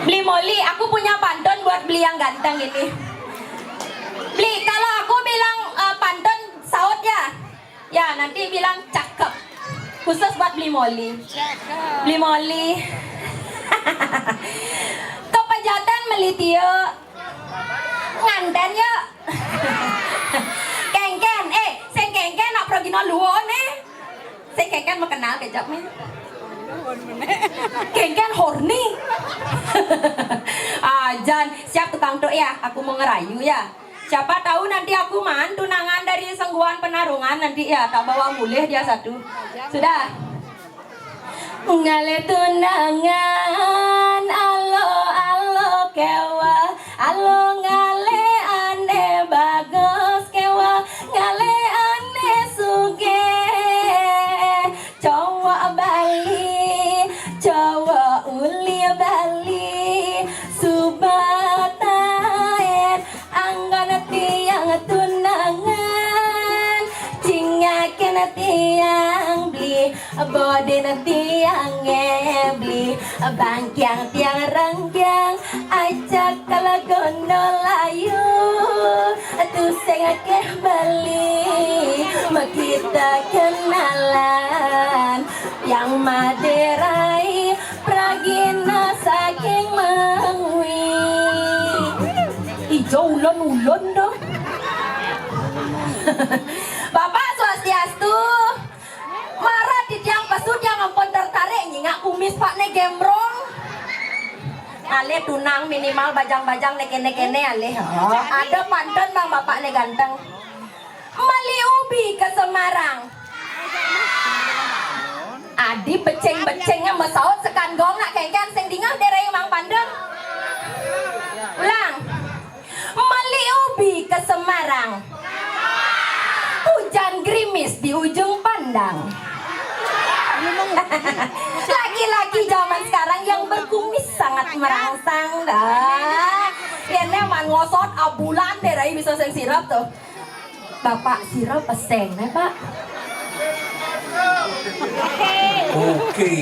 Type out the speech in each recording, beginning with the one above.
Beli Molly, aku punya pantun buat beli yang ganteng ini. Beli, kalau aku bilang pantun saut ya. Ya, nanti bilang cakep. Khusus buat beli Molly. Beli Molly. Kepejatan melitiu. Nganten ya. Kengken, sen kengken nak pergi no luon Sen kengken mau kenal kejap nih. Kengken horny. Jan, siap tukang tok ya, aku mau ngerayu ya. Siapa tahu nanti aku man tunangan dari Sengguan Penarungan nanti ya, tak bawa mulih dia satu. Sudah. Ngale tunangan, alo alo kewa, alo ngale ane bagus kewa, ngale ane suge, cowok Bali, cowok uli Bali, subataen, anggon tiang tunangan, cingaken tiang beli, bodin tiang ngebli, bangkyang tiang renggyang, ajak kalau gondolayu, tu sengakeh beli, kita kenalan, yang maderai, pragina saking mengwi, hijau ulon dong. Bapak Swastiastu. Marah di tiang pasut yang ampun tertarik nyingak kumis pak ne gembrong. Ale tunang minimal bajang-bajang ne kene-kene ale. Ada pantun bang bapak ne ganteng. Mali ubi ke Semarang. Adi beceng-becengnya mesaut sekan gong nak kengkan sing dingah dereng mang pandeng. Ulang. Mali ubi ke Semarang. Hujan gerimis di ujung pandang. Laki-laki zaman sekarang yang berkumis sangat merangsang dah. Ini man ngosot abulan deh rai bisa seng sirap tuh. Bapak sirap peseng nih pak. Oke.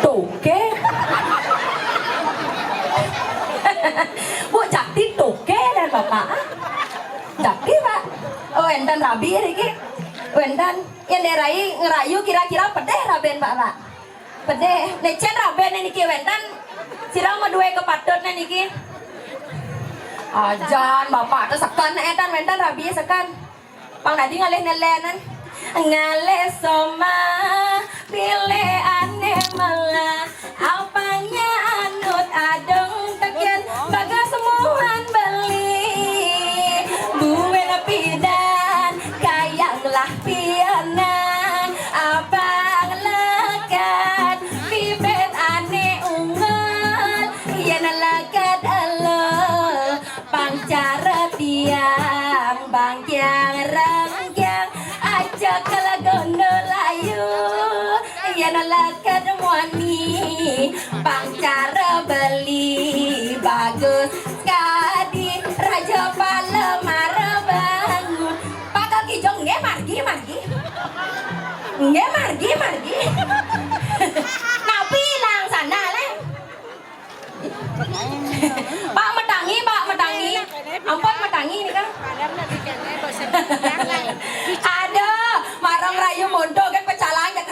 Toke. Bu Jakti toke dan bapak. Jakti pak. Oh enten rabi iki. Enten yang derai ngerayu kira-kira pedeh raben pak. Pedeh. Necen raben niki enten. Sirang mau dua kepatut niki. Ajan bapak tu sekan enten enten rabi sekan. Pang nadi ngalih nelenan. Ngalih soma pilih ane malah apanya anut adeng tekian bagas semuhan beli buwe pidan kayanglah pianan abang lekat bibet ane unggul yen lekat elo pangcara tiang bangkyang renggyang aja kala gondolayu yen lekat wani pangcara beli bagus kadi raja palemar bangun pakal kijong nge margi nge margi napi lang sana le pak medangi ampun medangi ini kan ada marang rayu mondo kan pecalang ya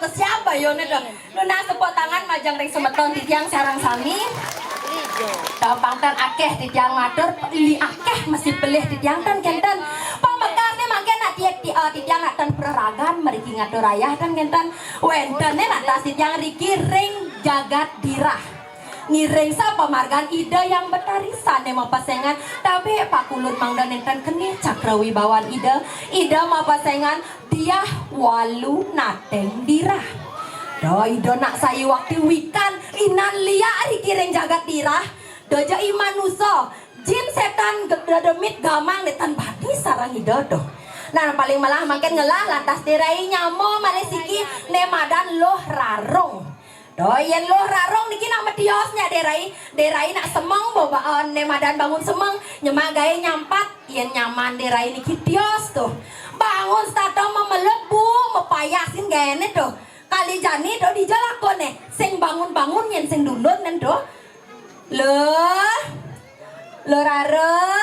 kesiap bayone dah nuna sepot tangan majang ring semeton di tiang sarang sami tau pangtan akeh di tiang matur li akeh masih belih di tiang tan kenten pamekane mangke nak di tiang nak tan peraragan meriki ngatur ayah tan kenten wentene nak tas di tiang riki ring jagat dirah ngiring sa pemargaan ide yang betarisan emang pasengan tapi Pak Kulun mangdan enten kene cakrawibawan ide mau pasengan dia walu nateng dirah do ide nak sayu waktu wikan inan lia rikiring jagat dirah doja imanuso jin setan gedemit gamang netan badi sarang ide doh. Nah paling malah makin ngelah lantas dirai nyamo malesiki nemadan loh rarong. Doyen loh rarong niki nak mediosnya derai nak semeng bawa nemadan bangun semeng nyemagai nyampat yen nyaman derai niki dios tuh bangun stato memelebu mepayasin gene tuh kali jani do dijalakone sing bangun yen sing dundun nen tuh Le rare